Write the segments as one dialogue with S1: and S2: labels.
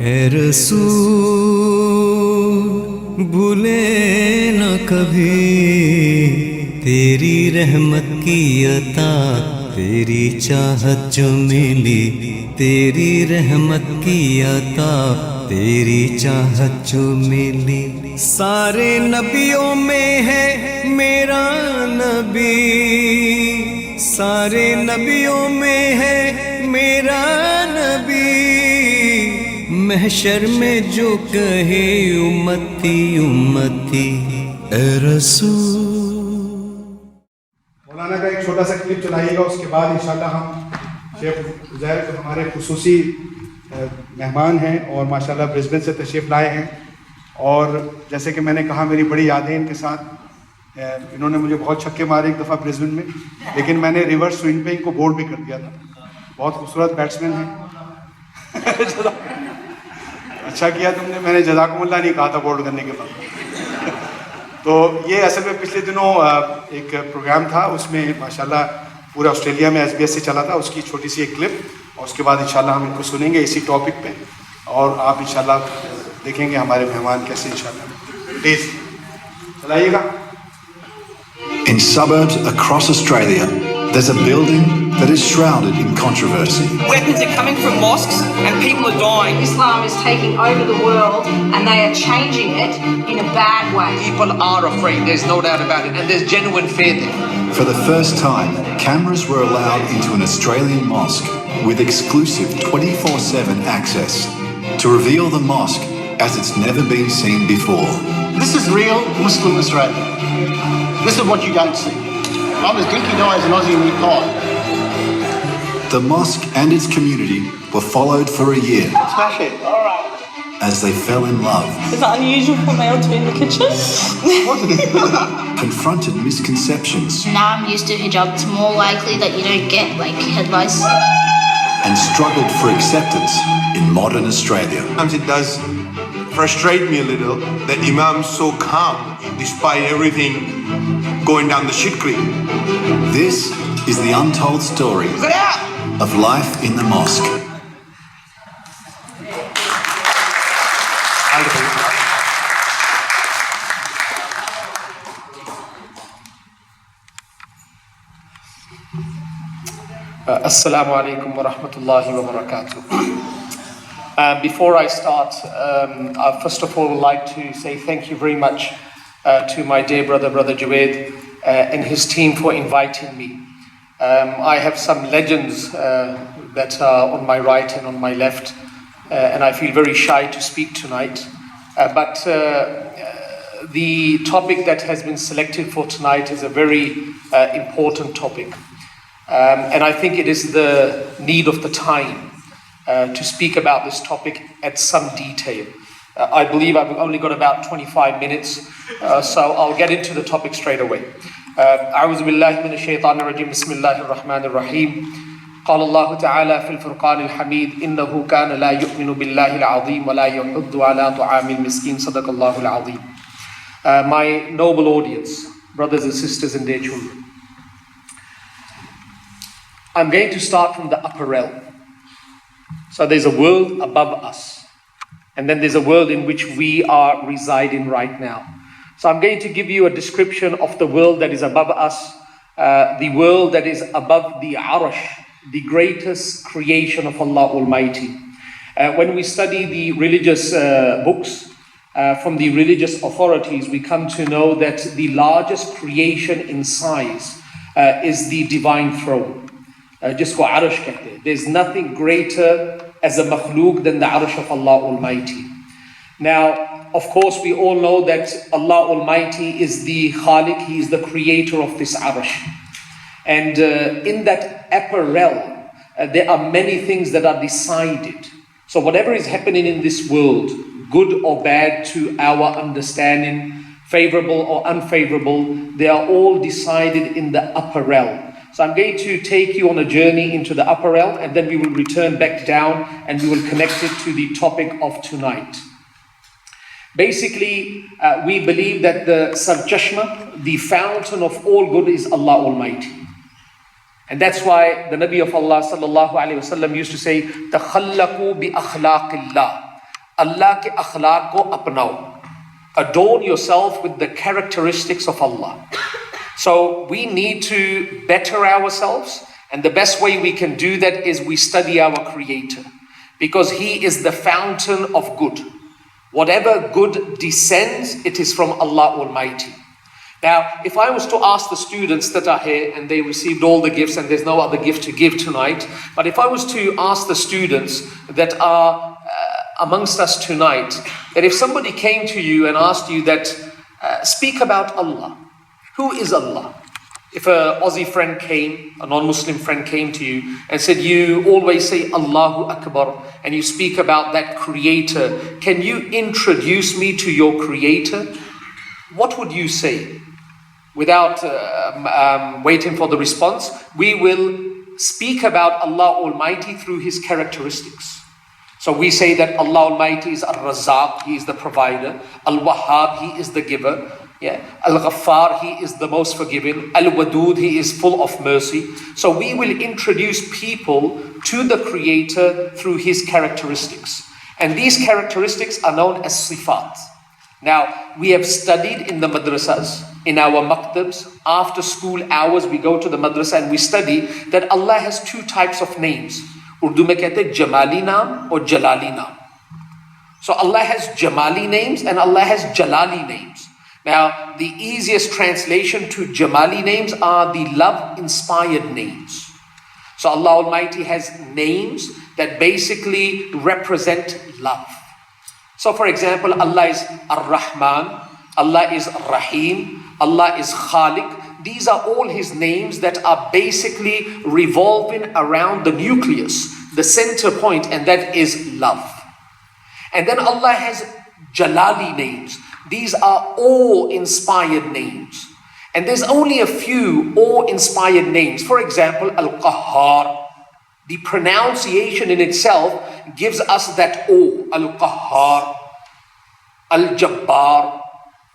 S1: ए रसूल भूले न कभी तेरी रहमत की अता, तेरी चाहत जो मिली, तेरी रहमत की अता, तेरी चाहत जो मिली। सारे नबियों में है मेरा नबी, सारे नबियों में है मेरा नबी, महशर में जो कहे उम्मती उम्मती ए रसूल।
S2: मौलाना का एक छोटा सा क्लिप चलाइएगा, उसके बाद इंशाल्लाह हम शेख उज़ैर जो हमारे खुसूसी मेहमान हैं और माशाल्लाह ब्रिस्बेन से तशरीफ़ लाए हैं। और जैसे कि मैंने कहा मेरी बड़ी यादें इनके साथ, इन्होंने मुझे बहुत छक्के मारे एक दफ़ा ब्रिस्बेन में, लेकिन मैंने रिवर्स स्विंग पे इनको बोल्ड भी कर दिया था। बहुत खूबसूरत बैट्समैन हैं। अच्छा किया तुमने, मैंने जज़ाकुमुल्लाह नहीं कहा था बोल्ड करने के बाद। तो ये असल में पिछले दिनों एक प्रोग्राम था, उसमें माशाल्लाह पूरा ऑस्ट्रेलिया में SBS से चला था, उसकी छोटी सी एक क्लिप, और उसके बाद इंशाल्लाह हम इनको सुनेंगे इसी टॉपिक पे, और आप इंशाल्लाह देखेंगे हमारे मेहमान कैसे इंशाल्लाह। Please चलाइएगा।
S3: In suburbs across Australia, there's a building that is shrouded in controversy.
S4: Weapons are coming from mosques and people are dying.
S5: Islam is taking over the world and they are changing it in a bad way.
S4: People are afraid, there's no doubt about it, and there's genuine fear there.
S3: For the first time, cameras were allowed into an Australian mosque with exclusive 24/7 access to reveal the mosque as it's never been seen before.
S6: This is real Muslim Australia. This is what you don't see. I'm as dinky-eyed as an Aussie meat pie.
S3: The mosque and its community were followed for a year
S6: Smash it. All right.
S3: as they fell in love,
S7: Is it unusual for a male to be in the kitchen?
S3: confronted misconceptions,
S8: Now I'm used to hijab, it's more likely that you don't get like head lice.
S3: and struggled for acceptance in modern Australia.
S9: Sometimes it does frustrate me a little that Imam's so calm despite everything going down the shit creek.
S3: This is the untold story of life in the mosque.
S10: Assalamu alaikum wa rahmatullahi wa barakatuh. Before I start, I first of all would like to say thank you very much to my dear brother Javed and his team for inviting me. I have some legends that are on my right and on my left, and I feel very shy to speak tonight. But the topic that has been selected for tonight is a very important topic. And I think it is the need of the time to speak about this topic at some detail. I believe I've only got about 25 minutes, so I'll get into the topic straight away. أعوذ بالله من الشيطان الرجيم بسم الله الرحمن الرحيم قال الله تعالى في الفرقان الحميد إنه كان لا يؤمن بالله العظيم ولا يحض على طعام المسكين صدق الله العظيم. My noble audience, brothers and sisters and dear children, I'm going to start from the upper realm. So there's a world above us, and then there's a world in which we are residing right now. So I'm going to give you a description of the world that is above us, the world that is above the Arsh, the greatest creation of Allah Almighty. When we study the religious books from the religious authorities, we come to know that the largest creation in size is the divine throne. Jisko Arsh kehte hain. There's nothing greater as a makhluk than the Arsh of Allah Almighty. Now, of course, we all know that Allah Almighty is the Khaliq, He is the creator of this Arsh. And in that upper realm, there are many things that are decided. So whatever is happening in this world, good or bad to our understanding, favorable or unfavorable, they are all decided in the upper realm. So I'm going to take you on a journey into the upper realm, and then we will return back down and we will connect it to the topic of tonight. Basically, we believe that the Sarchashma, the fountain of all good, is Allah Almighty. And that's why the Nabi of Allah sallallahu alaihi wasallam used to say, "Takhallaqu bi akhlaqillah." Allah ke akhlaq ko apnao. Adorn yourself with the characteristics of Allah. So we need to better ourselves, and the best way we can do that is we study our Creator, because He is the fountain of good. Whatever good descends, it is from Allah Almighty. Now, if I was to ask the students that are here, and they received all the gifts and there's no other gift to give tonight, but if I was to ask the students that are amongst us tonight, that if somebody came to you and asked you that, speak about Allah, who is Allah? If a Aussie friend came, a non-Muslim friend came to you and said, you always say Allahu Akbar and you speak about that Creator, can you introduce me to your Creator? What would you say? Without waiting for the response, we will speak about Allah Almighty through His characteristics. So we say that Allah Almighty is Al-Razzaq, He is the provider. Al-Wahhab, He is the giver. Al-Ghaffar, He is the most forgiving. Al-Wadud, He is full of mercy. So we will introduce people to the Creator through His characteristics. And these characteristics are known as sifat. Now, we have studied in the madrasas, in our maktabs, after school hours we go to the madrasa and we study that Allah has two types of names. Urdu mein kehte hain Jamali naam or Jalali naam. So Allah has Jamali names and Allah has Jalali names. Now, the easiest translation to Jamali names are the love-inspired names. So Allah Almighty has names that basically represent love. So for example, Allah is Ar-Rahman, Allah is Rahim, Allah is Khaliq. These are all His names that are basically revolving around the nucleus, the center point, and that is love. And then Allah has Jalali names. These are awe-inspired names. And there's only a few awe-inspired names. For example, Al-Qahhar. The pronunciation in itself gives us that awe. Al-Qahhar, Al-Jabbar,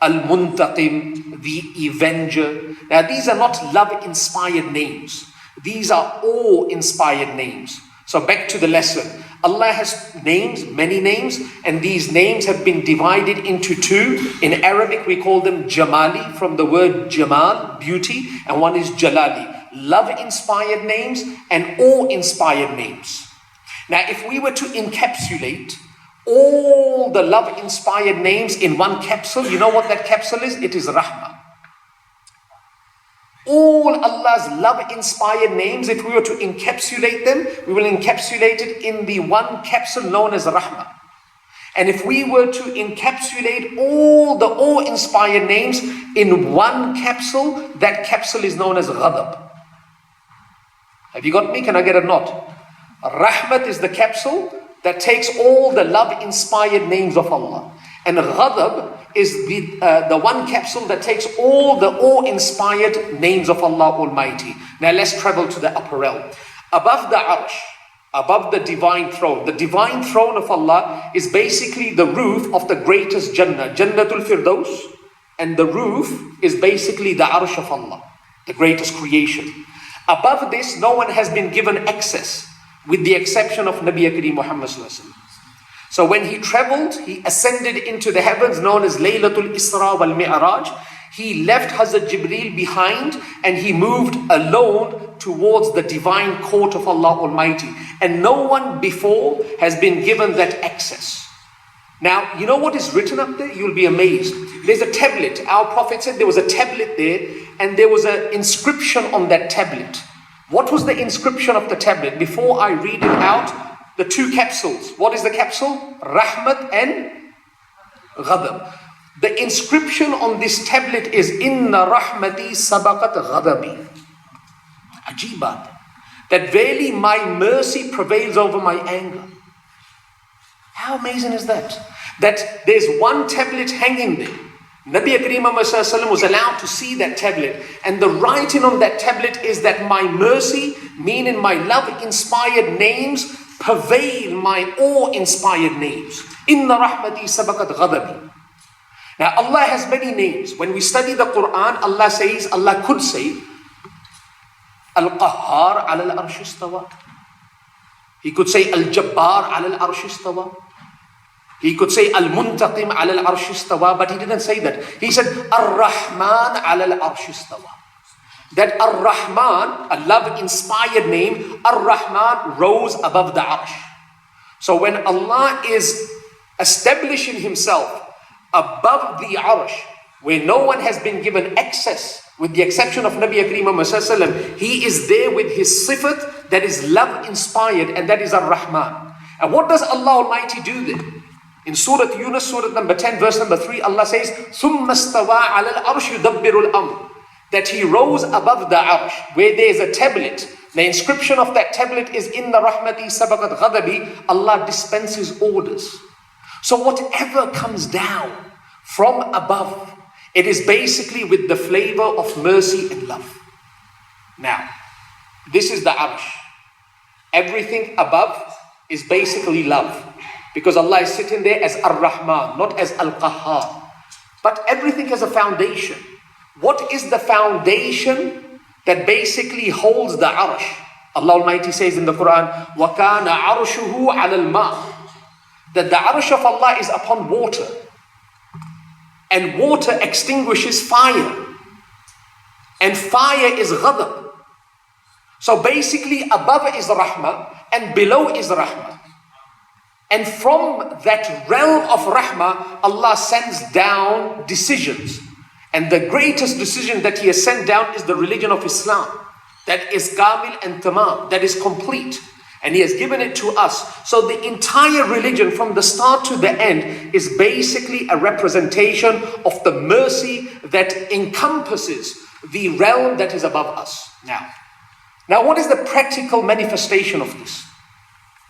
S10: Al-Muntaqim, the Avenger. Now these are not love-inspired names. These are awe-inspired names. So back to the lesson. Allah has names, many names, and these names have been divided into two. In Arabic we call them Jamali, from the word Jamal, beauty, and one is Jalali. Love-inspired names and awe-inspired names. Now, if we were to encapsulate all the love-inspired names in one capsule, you know what that capsule is? It is Rahmah. All Allah's love-inspired names, if we were to encapsulate them, we will encapsulate it in the one capsule known as Rahmah. And if we were to encapsulate all the awe-inspired names in one capsule, that capsule is known as Ghadab. Have you got me? Can I get a nod? Rahmat is the capsule that takes all the love-inspired names of Allah. And Ghadab is the one capsule that takes all the awe-inspired names of Allah Almighty. Now let's travel to the upper realm. Above the Arsh, above the divine throne of Allah is basically the roof of the greatest Jannah, Jannatul Firdaus. And the roof is basically the Arsh of Allah, the greatest creation. Above this, no one has been given access, with the exception of Nabi Kareem Muhammad Sallallahu Alaihi Wasallam. So when he traveled, he ascended into the heavens, known as Laylatul Isra wal Mi'raj. He left Hazrat Jibreel behind and he moved alone towards the divine court of Allah Almighty. And no one before has been given that access. Now, you know what is written up there? You'll be amazed. There's a tablet. Our Prophet said there was a tablet there and there was an inscription on that tablet. What was the inscription of the tablet? Before I read it out, the two capsules. What is the capsule? Rahmat and Ghadab. The inscription on this tablet is Inna Rahmati Sabaqat Ghadabi. Ajibat. That verily my mercy prevails over my anger. How amazing is that? That there's one tablet hanging there. Nabi Kareem Muhammad was allowed to see that tablet. And the writing on that tablet is that my mercy, meaning my love-inspired names, pervade my awe-inspired names. Inna rahmati sabaqat ghadabi. Now Allah has many names. When we study the Quran, Allah could say, Al-Qahhar ala al-arsh istawa. He could say, Al-Jabbar ala al-arsh istawa. He could say Al-Muntaqim ala al-Arsh istawa, but he didn't say that. He said Ar-Rahman ala al-Arsh istawa. That Ar-Rahman, a love-inspired name, Ar-Rahman rose above the Arsh. So when Allah is establishing himself above the Arsh, where no one has been given access, with the exception of Nabi Kareem Muhammad, he is there with his sifat that is love-inspired, and that is Ar-Rahman. And what does Allah Almighty do then? In Surah Yunus, Surah number 10, verse number 3, Allah says, ثُمَّ اسْتَوَىٰ عَلَى الْعَرْشِ يُدَبِّرُ الْأَمْرِ. That he rose above the arsh, where there is a tablet. The inscription of that tablet is, Inna rahmati sabaqat ghadabi. Allah dispenses orders. So whatever comes down from above, it is basically with the flavor of mercy and love. Now, this is the arsh. Everything above is basically love, because Allah is sitting there as Ar-Rahman, not as Al-Qahhar. But everything has a foundation. What is the foundation that basically holds the arsh? Allah Almighty says in the Quran, وَكَانَ عَرْشُهُ عَلَى الْمَاءِ. That the arsh of Allah is upon water. And water extinguishes fire. And fire is ghadab. So basically above is rahmah and below is rahmah. And from that realm of rahmah, Allah sends down decisions. And the greatest decision that he has sent down is the religion of Islam. That is kamil and tamam, that is complete. And he has given it to us. So the entire religion from the start to the end is basically a representation of the mercy that encompasses the realm that is above us. Now what is the practical manifestation of this?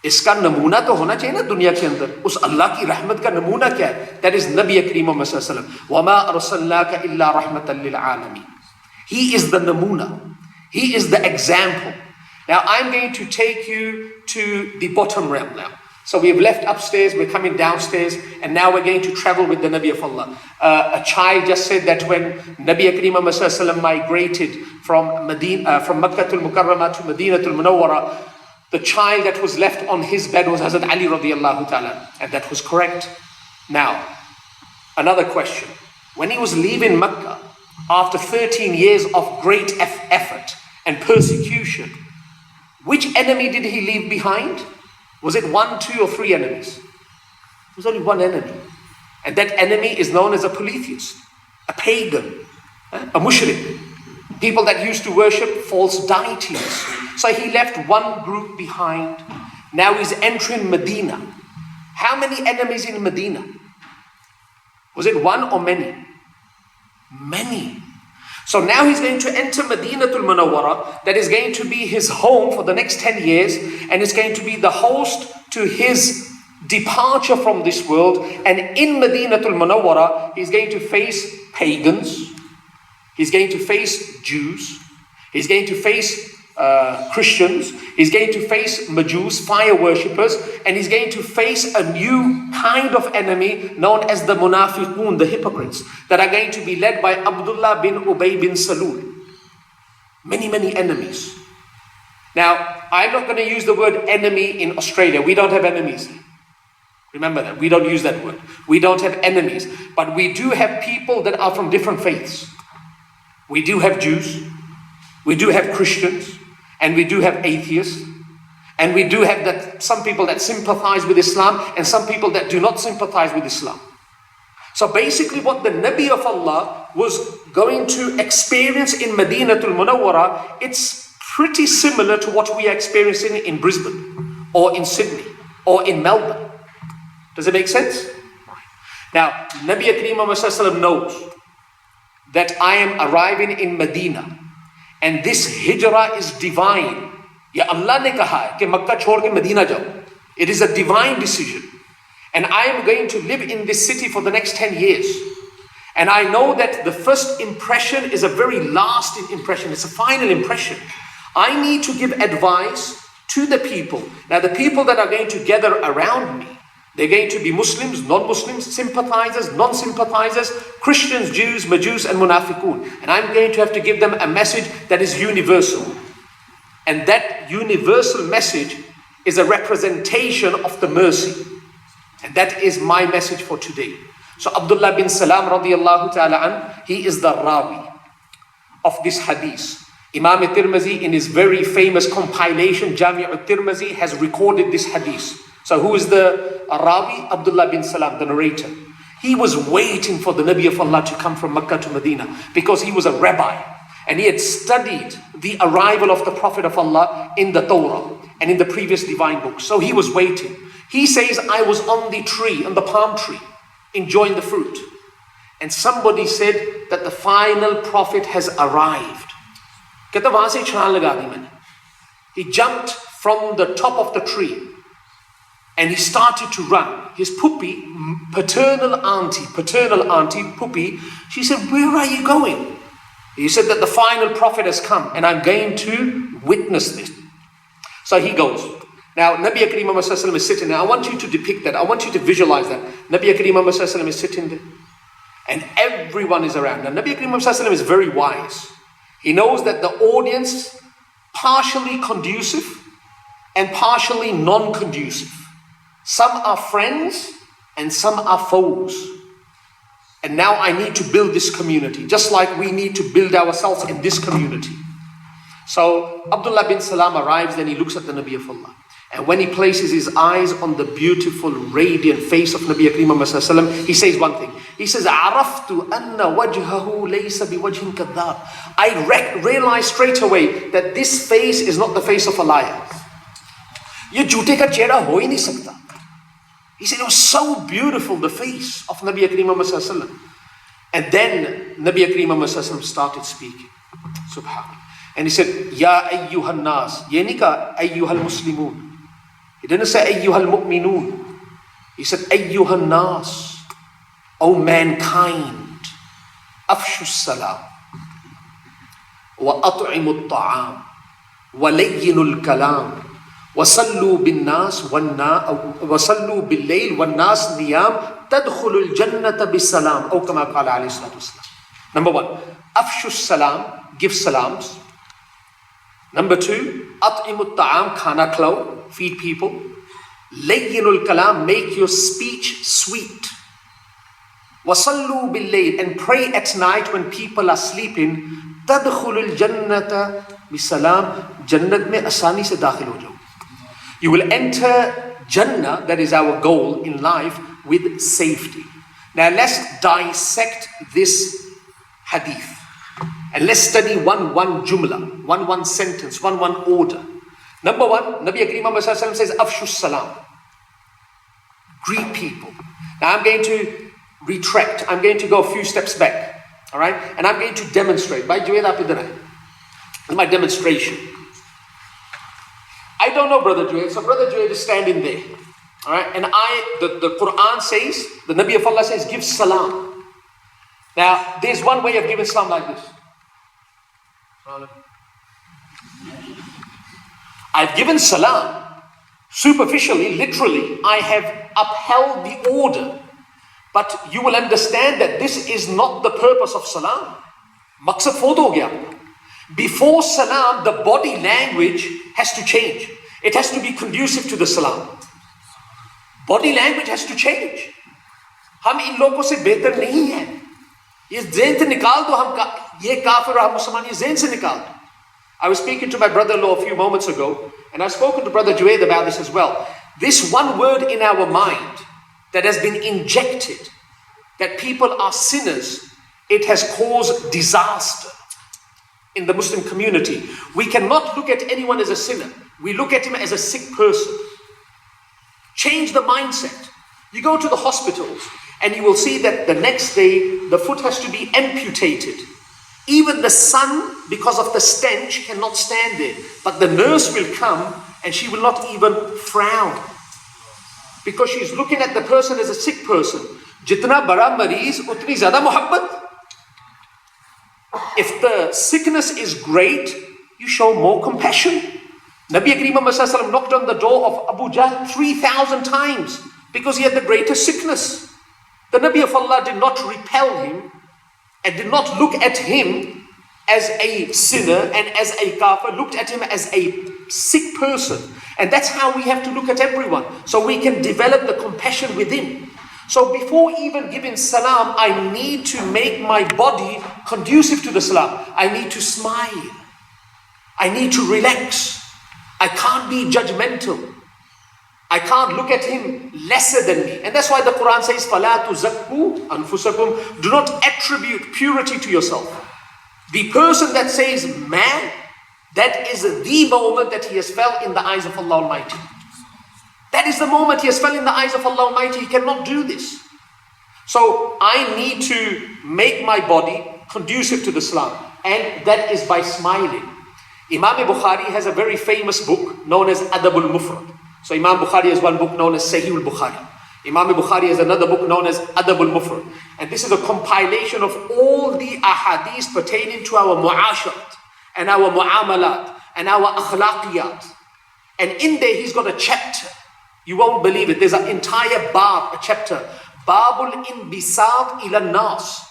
S10: इसका नमूना तो होना चाहिए ना दुनिया के अंदर. उस अल्लाह की रहमत का नमूना क्या है? That is Nabi Kareem Muhammad sallallahu alaihi wasallam. وَمَا أَرْسَلْنَاكَ إِلَّا رَحْمَةً لِلْعَالَمِينَ. He is the namuna. He is the example. Now I'm going to take you to the bottom realm now. So we've left upstairs, we're coming downstairs, and now we're going to travel with the Nabi of Allah. A child just said that when Nabi Kareem Muhammad sallallahu alaihi wasallam migrated from Makkah al-Mukarramah to Medina al-Munawwara, the child that was left on his bed was Hazrat Ali radiallahu ta'ala. And that was correct. Now, another question. When he was leaving Makkah, after 13 years of great effort and persecution, which enemy did he leave behind? Was it 1, 2 or 3 enemies? It was only one enemy. And that enemy is known as a polytheist, a pagan, a mushrik. People that used to worship false deities. So he left one group behind. Now he's entering Medina. How many enemies in Medina? Was it one or many? Many. So now he's going to enter Madinatul Munawwara. That is going to be his home for the next 10 years. And it's going to be the host to his departure from this world. And in Madinatul Munawwara, he's going to face pagans. He's going to face Jews. He's going to face Christians. He's going to face Majus, fire worshippers. And he's going to face a new kind of enemy known as the Munafiqun, the hypocrites, that are going to be led by Abdullah bin Ubay bin Salul. Many, many enemies. Now, I'm not going to use the word enemy in Australia. We don't have enemies. Remember that. We don't use that word. We don't have enemies. But we do have people that are from different faiths. We do have Jews, we do have Christians, and we do have atheists, and we do have that some people that sympathize with Islam and some people that do not sympathize with Islam. So basically what the Nabi of Allah was going to experience in Madinatul Munawwara, it's pretty similar to what we are experiencing in Brisbane or in Sydney or in Melbourne. Does it make sense? Now, Nabi Kareem Muhammad knows that I am arriving in Medina and this hijrah is divine. Ya Allah ne kaha hai ki Makkah chhod ke Medina jao. It is a divine decision. And I am going to live in this city for the next 10 years. And I know that the first impression is a very lasting impression. It's a final impression. I need to give advice to the people. Now the people that are going to gather around me, they're going to be Muslims, non-Muslims, sympathizers, non-sympathizers, Christians, Jews, Majus, and Munafiqun. And I'm going to have to give them a message that is universal. And that universal message is a representation of the mercy. And that is my message for today. So Abdullah bin Salam radiallahu ta'ala an, he is the Rawi of this hadith. Imam Tirmizi in his very famous compilation, Jami' al-Tirmizi, has recorded this hadith. So who is the Rawi? Abdullah bin Salam, the narrator. He was waiting for the Nabi of Allah to come from Mecca to Medina because he was a rabbi and he had studied the arrival of the Prophet of Allah in the Torah and in the previous divine books. So he was waiting. He says, I was on the tree, on the palm tree, enjoying the fruit. And somebody said that the final Prophet has arrived. He jumped from the top of the tree and he started to run. His puppy, paternal auntie, puppy, she said, where are you going? He said that the final Prophet has come and I'm going to witness this. So he goes. Now, Nabi Kareem Muhammad Sallallahu Alaihi Wasallam is sitting there. I want you to depict that. I want you to visualize that. Nabi Kareem Muhammad Sallallahu Alaihi Wasallam is sitting there and everyone is around. Now, Nabi Kareem Muhammad Sallallahu Alaihi Wasallam is very wise. He knows that the audience, partially conducive and partially non-conducive. Some are friends and some are foes. And now I need to build this community, just like we need to build ourselves in this community. So Abdullah bin Salam arrives and he looks at the Nabi of Allah. And when he places his eyes on the beautiful, radiant face of Nabi Kareem Muhammad Sallallahu Alaihi Wasallam, he says one thing. He says, "Araftu anna wajhahu laysa biwajhin kadhab." I realized straight away that this face is not the face of a liar. Ye jhoote ka chehra ho hi nahi sakta. He said it was so beautiful, the face of Nabi Kareem Muhammad Sallallahu Alaihi Wasallam. And then Nabi Kareem Muhammad Sallallahu Alaihi Wasallam started speaking. Subhanallah. And he said, Ya ayyuhan nas. Ye nahi kaha ayyuhal muslimun. He didn't say ayyuhal mu'minun. He said ayyuhan nas. O mankind. Afshu salam. Wa at'imu ta'am. Wa layyinu al-kalam. وَصَلُّوا بِالنَّاسِ وَصَلُّوا بِاللَّيْلِ وَالنَّاسِ نِيَامٍ تَدْخُلُ الْجَنَّةَ بِالسَّلَامِ أو كما قال عليه الصلاة والسلام. Number one, أفشوا السلام, give salams. Number two, أطعموا الطعام, khana khalaओ, feed people. لَيِّنُوا الْكَلَامِ, make your speech sweet. وَصَلُّوا بِاللَّيْلِ, and pray at night when people are sleeping. تَدْخُلُ الْجَنَّةَ بِالسَّلَامِ, Jannat mein asani se dakhil ho jao. You will enter Jannah, that is our goal in life, with safety. Now let's dissect this hadith. And let's study one jumla, one sentence, one order. Number one, Nabi Kareem Muhammad Sallallahu Alaihi Wasallam says, Afshu salam. Greet people. Now I'm going to retract. I'm going to go a few steps back. All right? And I'm going to demonstrate. By Juwaid aap idhar hai. This is my demonstration. I don't know Brother Juwaid, so Brother Juwaid is standing there. Alright, and the Quran says, the Nabi of Allah says, give salam. Now, there's one way of giving salam like this. I've given salam. Superficially, literally, I have upheld the order. But you will understand that this is not the purpose of salam. Maqsad fawt ho gaya. Before salam, the body language has to change. It has to be conducive to the salam. Body language has to change. हम इन लोगों से बेहतर नहीं हैं. ये ज़हन से निकाल दो हम ये काफिर और हम मुसलमान ये ज़हन से निकाल दो. I was speaking to my brother-in-law a few moments ago, and I've spoken to Brother Juwaid about this as well. This one word in our mind that has been injected, that people are sinners, it has caused disaster in the Muslim community. We cannot look at anyone as a sinner. We look at him as a sick person. Change the mindset. You go to the hospitals and you will see that the next day the foot has to be amputated. Even the son, because of the stench, cannot stand there. But the nurse will come and she will not even frown. Because she's looking at the person as a sick person. Jitna bada mareez, utni zyada muhabbat. If the sickness is great, you show more compassion. Nabi Kareem Muhammad Sallallahu Alaihi Wasallam knocked on the door of Abu Jahl 3,000 times because he had the greatest sickness. The Nabi of Allah did not repel him and did not look at him as a sinner and as a kafir, looked at him as a sick person. And that's how we have to look at everyone, so we can develop the compassion within. So before even giving salam, I need to make my body conducive to the salam. I need to smile. I need to relax. I can't be judgmental. I can't look at him lesser than me. And that's why the Quran says, فَلَا تُزَكُّوا أَنفُسَكُمْ. Do not attribute purity to yourself. The person that says man, that is the moment that he has fell in the eyes of Allah Almighty. That is the moment he has fell in the eyes of Allah Almighty. He cannot do this. So I need to make my body conducive to the salam. And that is by smiling. Imam Bukhari has a very famous book known as Adabul Mufrad. So Imam Bukhari has one book known as Sahih al-Bukhari. Imam Bukhari has another book known as Adabul Mufrad. And this is a compilation of all the ahadith pertaining to our mu'asharat and our mu'amalat and our akhlaqiyat. And in there he's got a chapter. You won't believe it. There's an entire bab, a chapter. Babul inbisat ila nas.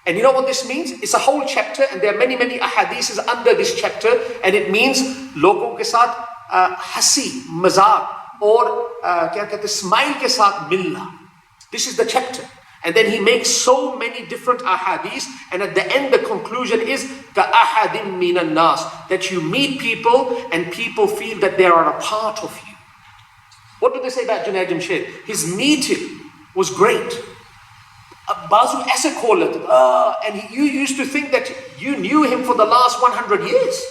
S10: And you know what this means? It's a whole chapter, and there are many ahadiths under this chapter, and it means logon ke saath hasi, mazak, or smile ke saath milna. This is the chapter. And then he makes so many different ahadiths, and at the end the conclusion is ka ahadim minan nas, that you meet people and people feel that they are a part of you. What do they say about Junaid Jamshed? His meeting was great. Bazu aise kholat, and you used to think that you knew him for the last 100 years,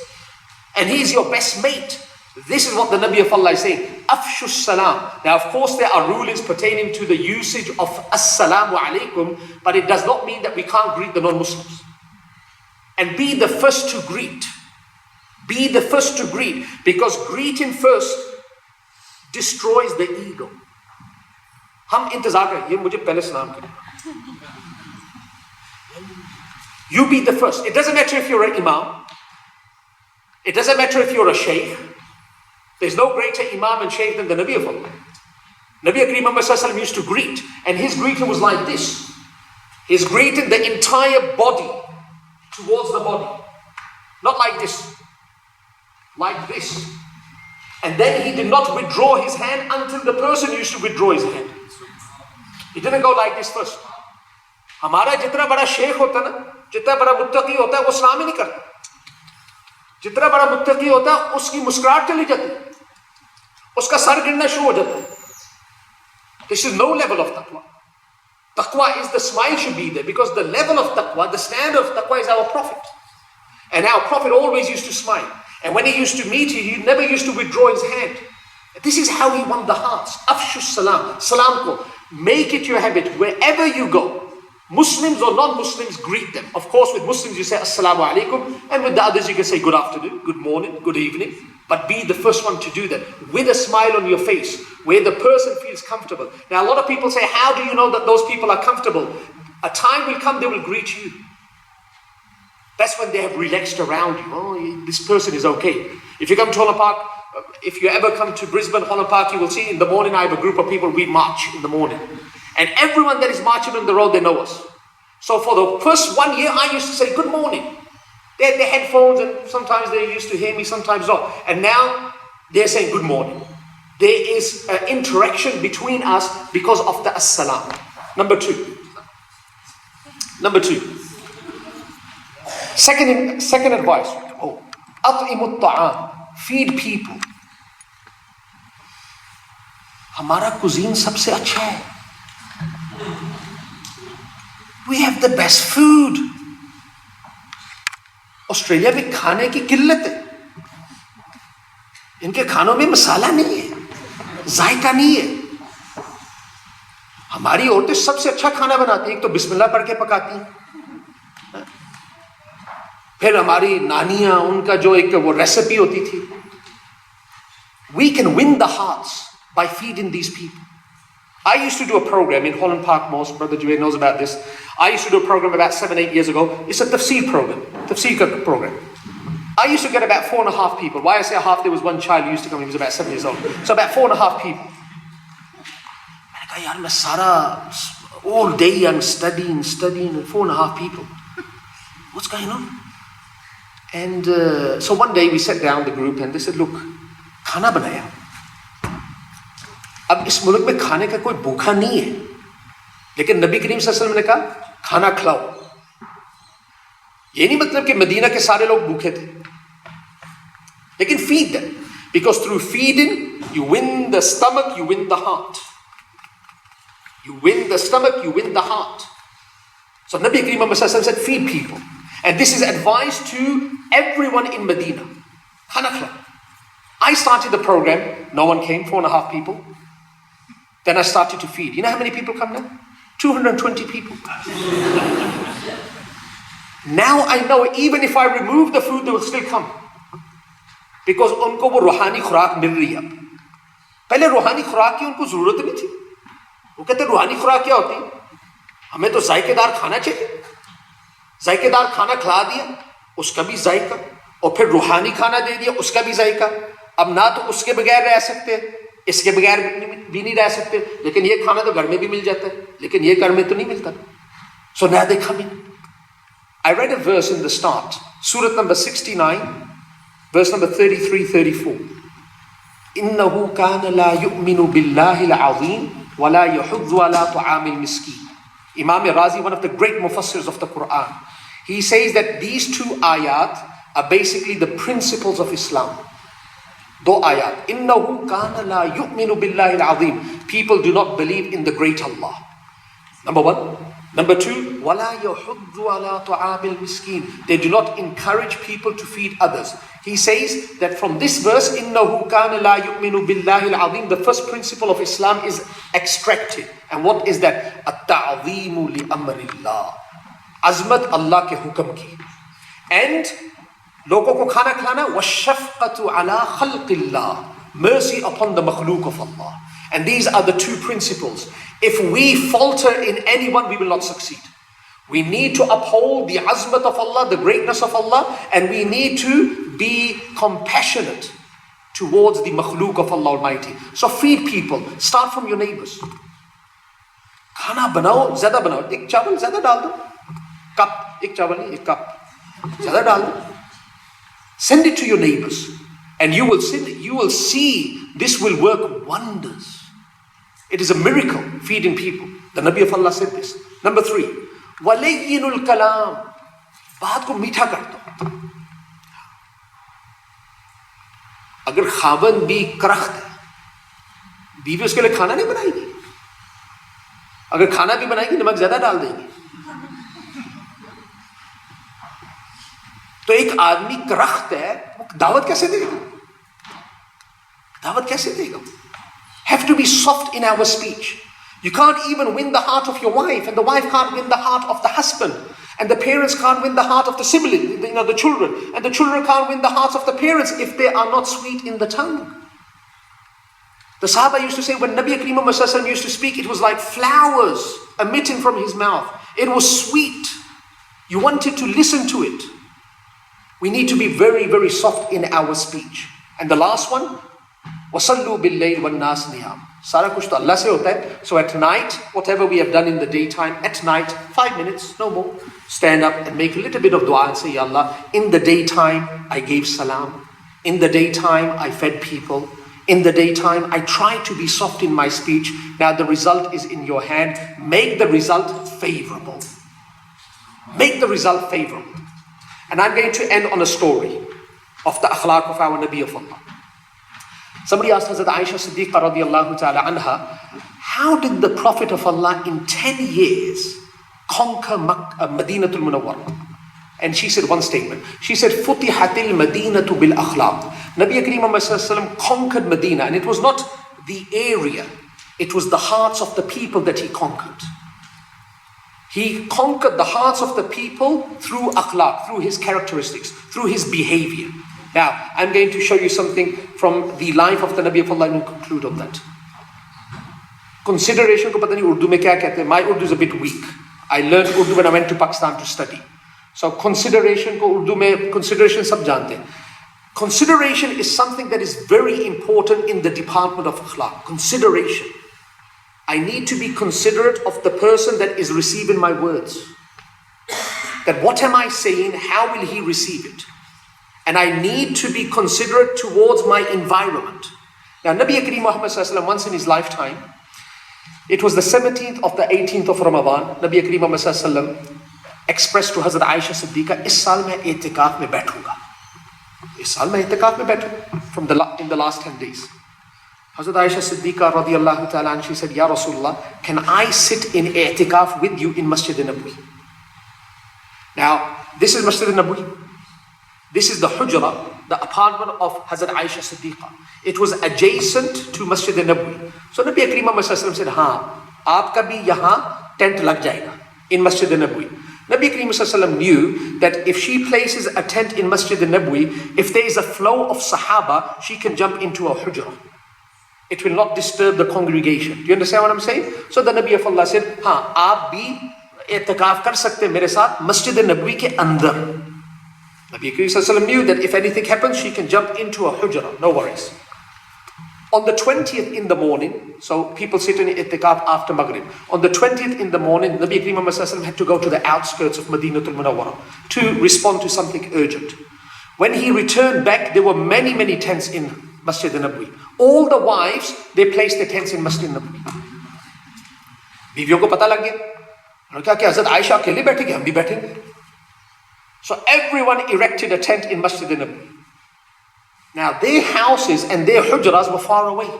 S10: and he's your best mate. This is what the Nabi of Allah is saying. Afshu salam. Now, of course, there are rulings pertaining to the usage of assalamu alaikum, but it does not mean that we can't greet the non-Muslims. And be the first to greet. Be the first to greet, because greeting first destroys the ego. Hum intezar kare, ye mujhe pehle salam kare. You be the first. It doesn't matter if you're an imam. It doesn't matter if you're a sheikh. There's no greater imam and sheikh than the Nabi of Allah. Nabi Kareem Muhammad Sallallahu Alaihi Wasallam used to greet, and his greeting was like this. He's greeting the entire body towards the body. Not like this. Like this. And then he did not withdraw his hand until the person used to withdraw his hand. He didn't go like this first. हमारा जितना बड़ा शेख होता ना, जितना बड़ा मुत्तकी होता है, वो सलाम ही नहीं करता. जितना बड़ा मुत्तकी होता है, उसकी मुस्कुराहट चली जाती है, उसका सर गिरना शुरू हो जाता है. This is no level of taqwa. Taqwa is the smile should be there, because the level of taqwa, the standard of taqwa is our Prophet. And our Prophet always used to smile. And when he used to meet you, he never used to withdraw his hand. This is how he won the hearts. Afshu salam. Salam ko. Make it your habit. Wherever you go, Muslims or non-Muslims, greet them. Of course, with Muslims you say assalamu alaikum, and with the others you can say good afternoon, good morning, good evening. But be the first one to do that with a smile on your face, where the person feels comfortable. Now, a lot of people say, how do you know that those people are comfortable? A time will come, they will greet you. That's when they have relaxed around you. Oh, this person is okay. If you come to Holland Park, if you ever come to Brisbane, Holland Park, you will see in the morning I have a group of people, we march in the morning. And everyone that is marching on the road, they know us. So for the first 1 year, I used to say, good morning. They had their headphones, and sometimes they used to hear me, sometimes not. And now they're saying good morning. There is an interaction between us because of the as-salam. Number two. Second advice. At'imut ta'am. Feed people. Hamara cuisine sabse acha hai. We have the best food. Australia में खाने की किल्लत है. इनके खानों में मसाला नहीं है, जायका नहीं है. हमारी औरतें सबसे अच्छा खाना बनाती हैं. एक तो बिस्मिल्लाह पढ़ के पकाती हैं. फिर हमारी नानियां, उनका जो एक वो रेसिपी होती थी. We can win the hearts by feeding these people. I used to do a program in Holland Park Mosque. Brother Junaid knows about this. I used to do a program about 7-8 years ago. It's a tafsir program. Tafsir program. I used to get about 4.5 people. Why I say half? There was one child who used to come. He was about 7 years old. So about 4.5 people. All day I'm studying, and 4.5 people. What's going on? And so one day we sat down the group and they said, look, khana banaya. अब इस मुल्क में खाने का कोई भूखा नहीं है, लेकिन नबी करीम सल्लल्लाहु अलैहि वसल्लम ने कहा खाना खिलाओ। ये नहीं मतलब कि मदीना के सारे लोग भूखे थे, लेकिन feed them, because through feeding you win the stomach, you win the heart. You win the stomach, you win the heart. So Nabi Kareem Muhammad Sallallahu Alaihi Wasallam said, feed people. And this is advice to everyone in Medina. Khana khilao. I started the program, no one came, 4.5 people. Then I started to feed. You know how many people come now? 220 people. Now I know even if I remove the food, they will still come. Because उनको वो रूहानी खुराक मिल रही है अब. पहले रूहानी खुराक की उनको जरूरत नहीं थी. वो कहते रूहानी खुराक क्या होती है? हमें तो जायकेदार खाना चाहिए. जायकेदार खाना खिला दिया, उसका भी जायका, और फिर रूहानी खाना दे दिया, उसका भी जायका. अब ना तो उसके बगैर रह सकते, इसके बगैर भी नहीं रह सकते, लेकिन ये खाना तो घर में भी मिल जाता है, लेकिन ये घर में तो नहीं मिलता. So now they come in. I read a verse in the start, Surah number 69, verse number 33-34. إِنَّهُ كَانَ لَا يُؤْمِنُ بِاللَّهِ الْعَظِيمِ وَلَا يَحُضُّ عَلَىٰ طَعَامِ الْمِسْكِينِ. Imam Razi, one of the great mufassirs of the Quran, he says that these 2 ayat are basically the principles of Islam. 2 ayat. إِنَّهُ كَانَ لَا يُؤْمِنُ بِاللَّهِ الْعَظِيمِ. People do not believe in the great Allah. Number 1. Number 2, وَلَا يَحُضُّ عَلَىٰ طَعَامِ الْمِسْكِينِ. They do not encourage people to feed others. He says that from this verse, إِنَّهُ كَانَ لَا يُؤْمِنُ بِاللَّهِ الْعَظِيمِ, the first principle of Islam is extracted. And what is that? التَّعْظِيمُ لِأَمْرِ اللَّهِ. Azmat Allah ke hukam ki. And logo ko khana khilana, وَالشَّفْقَةُ عَلَىٰ خَلْقِ اللَّهِ. Mercy upon the makhluk of Allah. And these are the 2 principles. If we falter in any one, we will not succeed. We need to uphold the azmat of Allah, the greatness of Allah, and we need to be compassionate towards the makhluk of Allah Almighty. So feed people. Start from your neighbors. Khana banao, zyada banao. Ek chawal zyada dal do. Cup. Ek chawal nahi, ek cup. Zyada dal do. Send it to your neighbors. And you will see this will work wonders. It is a miracle, feeding people. The Nabi of Allah said this. Number 3, وَلَيِّنُ الْكَلَامِ. बात को मीठा कर दो. अगर खावन भी करख्त है, बीवी उसके लिए खाना नहीं बनाएगी. अगर खाना भी बनाएगी, नमक ज्यादा डाल देगी. तो एक आदमी करख्त है, दावत कैसे देगा? दावत कैसे देगा? Have to be soft in our speech. You can't even win the heart of your wife, and the wife can't win the heart of the husband, and the parents can't win the heart of the sibling, the children, and the children can't win the hearts of the parents if they are not sweet in the tongue. The Sahaba used to say when Nabi Kareem Muhammad Sallallahu Alaihi Wasallam used to speak, it was like flowers emitting from his mouth. It was sweet. You wanted to listen to it. We need to be very, very soft in our speech. And the last one, وَصَلُّوا بِاللَّيْلِ وَالنَّاسِ نِيَامٌ. Sara kuch to Allah se hota hai. So at night, whatever we have done in the daytime, at night, 5 minutes, no more, stand up and make a little bit of dua and say, Ya Allah, in the daytime, I gave salam. In the daytime, I fed people. In the daytime, I tried to be soft in my speech. Now the result is in your hand. Make the result favorable. Make the result favorable. And I'm going to end on a story of the akhlaq of our Nabi of Allah. Somebody asked Hazrat Aisha Siddiqa radiallahu ta'ala anha, how did the Prophet of Allah in 10 years conquer Madinatul Munawwara? And she said one statement. She said, Futihatil Madinatu bil akhlaq. Nabi Kareem Muhammad Sallallahu Alaihi Wasallam conquered Medina, and it was not the area, it was the hearts of the people that he conquered. He conquered the hearts of the people through akhlaq, through his characteristics, through his behavior. Now, I'm going to show you something from the life of the Nabi of Allah and we'll conclude on that. Consideration ko pata nahi Urdu mein kya kehte hain. My Urdu is a bit weak. I learned Urdu when I went to Pakistan to study. So consideration ko Urdu mein, consideration sab jante hain. Consideration is something that is very important in the department of akhlaq. Consideration. I need to be considerate of the person that is receiving my words. That what am I saying? How will he receive it? And I need to be considerate towards my environment. Now, Nabi Kareem Muhammad sallallahu alaihi wasallam, once in his lifetime, it was the 17th of the 18th of Ramadan, Nabi Kareem Muhammad sallallahu alaihi wasallam expressed to Hazrat Aisha Siddiqa, "Is saal main i'tikaf mein baithunga." Is saal main i'tikaf mein baithunga. In the last 10 days. Hazrat Aisha Siddiqa radiyallahu ta'ala, and she said, "Ya Rasulullah, can I sit in i'tikaf with you in Masjid Nabawi?" Now, this is Masjid Nabawi. This is the hujra, the apartment of Hazrat Aisha Siddiqa. It was adjacent to Masjid Nabawi. So Nabi Kareem Muhammad sallallahu alaihi wasallam said, "Haan, aapka bhi yahan tent lag jayega in Masjid Nabawi." Nabi Kareem sallallahu alaihi wasallam knew that if she places a tent in Masjid Nabawi, if there is a flow of Sahaba, she can jump into a hujra. It will not disturb the congregation. Do you understand what I'm saying? So the Nabi of Allah said, "Haan, aap bhi i'tikaf kar sakte mere saath Masjid Nabawi ke andar." Nabi Kareem sallallahu alaihi wasallam knew that if anything happens, she can jump into a hujra, no worries. On the 20th in the morning, so people sit in i'tikaf after Maghrib. On the 20th in the morning, Nabi Kareem Muhammad sallallahu alaihi wasallam had to go to the outskirts of Madinatul Munawwara to respond to something urgent. When he returned back, there were many, many tents in Masjid Nabawi. All the wives, they placed their tents in Masjid Nabawi. बीवियों को पता लग गया, उन्होंने कहा कि हज़रत आयशा अकेले बैठेगी, हम भी बैठेंगे. So everyone erected a tent in Masjid Nabawi. Now their houses and their hujras were far away.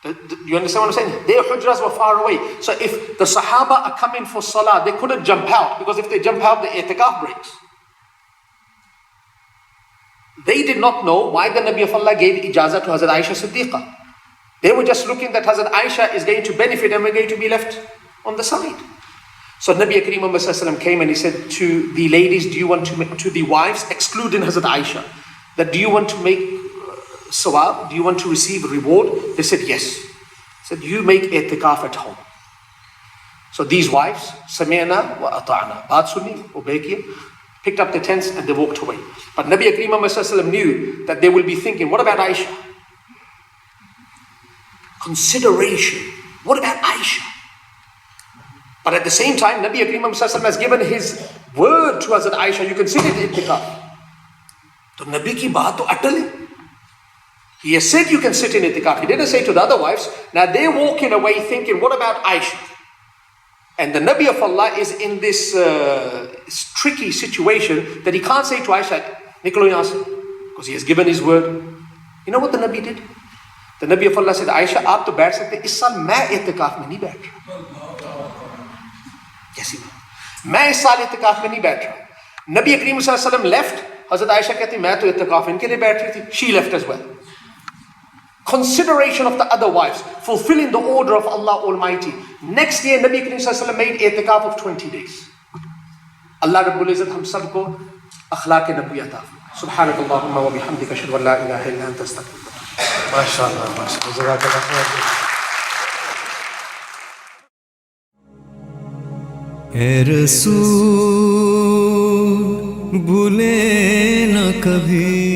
S10: Do you understand what I'm saying? Their hujras were far away. So if the Sahaba are coming for salah, they couldn't jump out, because if they jump out, the i'tikaf breaks. They did not know why the Nabi of Allah gave ijazah to Hazrat Aisha Siddiqa. They were just looking that Hazrat Aisha is going to benefit and we're going to be left on the side. So Nabi Kareem Muhammad sallallahu alaihi wasallam came and he said to the ladies, do you want to make, to the wives, excluding Hazrat Aisha, that do you want to make sawab? Do you want to receive reward? They said yes. He said, you make i'tikaf at home. So these wives, sami'na wa ata'na, baat suni, obey kiya, picked up the tents and they walked away. But Nabi Kareem Muhammad sallallahu alaihi wasallam knew that they will be thinking, what about Aisha? Consideration. What about Aisha? But at the same time, Nabi Kareem Muhammad sallallahu alaihi wasallam has given his word to Hazrat Aisha, you can sit in i'tikaf. So Nabi ki baat to atal hai. He has said you can sit in i'tikaf. He didn't say to the other wives. Now they're walking away thinking, what about Aisha? And the Nabi of Allah is in this tricky situation that he can't say to Aisha, Niklo yahan se, because he has given his word. You know what the Nabi did? The Nabi of Allah said, Aisha, aap to baith sakte, is saal main i'tikaf mein nahi baith raha. Kaisi baat? Main is saal i'tikaf mein nahi baith raha. Nabi Kareem sallallahu alaihi wasallam left. Hazrat Aisha कहती, मैं तो i'tikaf इनके लिए बैठ रही थी. She left as well. Consideration of the other wives, fulfilling the order of Allah Almighty. Next year, Nabi Kareem sallallahu alaihi wasallam made i'tikaf of 20 days. Allah Rabbul Izzat hum sabko akhlaq nabi ata. Subhanakallahumma wa bihamdika ashhadu an la ilaha illa anta astaghfiruka. MashaAllah, MashaAllah. Jazakallah khair.
S1: ए रसूल भूले न कभी